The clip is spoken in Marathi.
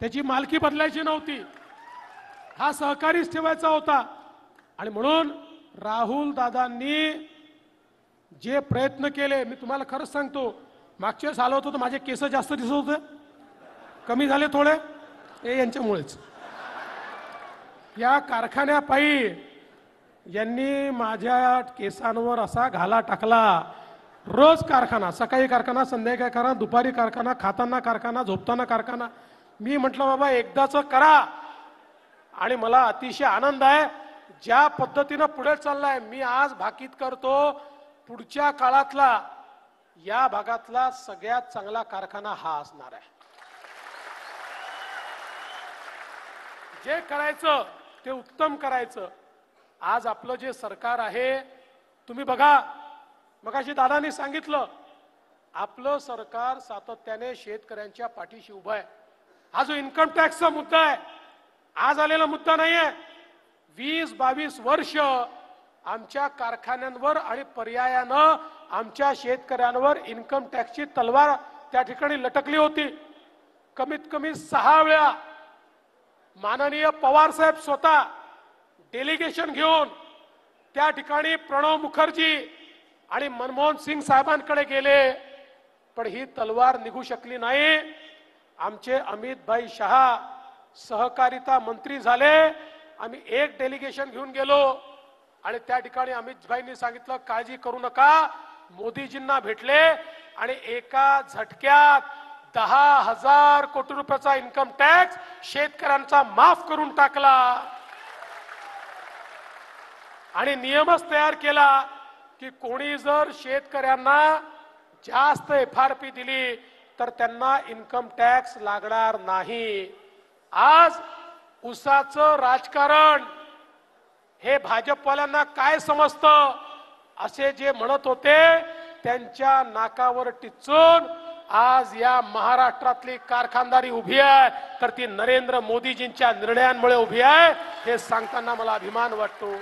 त्याची मालकी बदलायची नव्हती, हा सहकारीच ठेवायचा होता। आणि म्हणून राहुल दादांनी जे प्रयत्न केले, मी तुम्हाला खरंच सांगतो, मागच्या वेळेस आलो होतो तर माझे केस जास्त दिसत होते, कमी झाले थोडे, हे यांच्यामुळेच। या कारखान्यापायी यांनी माझ्या केसांवर असा घाला टाकला। रोज कारखाना, सकाळी कारखाना, संध्याकाळी कारखाना, दुपारी कारखाना, खाताना कारखाना, झोपताना कारखाना। मी म्हटलं बाबा एकदाच करा। आणि मला अतिशय आनंद आहे ज्या पद्धतीने पुढे चाललाय। मी आज भाकीत करतो पुढच्या काळातला या भागातला सगळ्यात चांगला कारखाना हा असणार आहे। जे करायचं ते उत्तम करायचं। आज आपलं जे सरकार आहे, तुम्ही बघा, मगाशी दादांनी सांगितलं, आपलं सरकार सातत्याने शेतकऱ्यांच्या पाठीशी उभं आहे। हा जो इन्कम टॅक्सचा मुद्दा आहे, आज आलेला मुद्दा नाहीये। 20-22 वर्ष आमच्या कारखान्यांवर आणि पर्यायानं आमच्या शेतकऱ्यांवर इन्कम टॅक्सची तलवार त्या ठिकाणी लटकली होती। कमीत कमी 6 वेळा माननीय पवार साहेब स्वतः डेलिगेशन घेऊन त्या ठिकाणी प्रणव मुखर्जी आणि मनमोहन सिंग साहेबांकडे गेले, पण ही तलवार निघू शकली नाही। आमचे अमित भाई शहा सहकारिता मंत्री झाले, आम्ही एक डेलिगेशन घेऊन गेलो आणि त्या ठिकाणी अमित भाईंनी सांगितलं काळजी करू नका, मोदीजींना भेटले आणि एका झटक्यात 10,000 कोटी रुपयाचा इन्कम टॅक्स शेतकऱ्यांचा माफ करून टाकला आणि नियमच तयार केला की कोणी जर शेतकऱ्यांना जास्त एफआरपी दिली तर त्यांना इन्कम टॅक्स लागणार नाही। आज उसाचं राजकारण हे भाजपवाल्यांना काय समजतं असे जे म्हणत होते त्यांच्या नाकावर टिच्चून आज या महाराष्ट्रातली कारखानदारी उभी आहे, तर ती नरेंद्र मोदीजींच्या निर्णयांमुळे उभी आहे। हे सांगताना मला अभिमान वाटतो।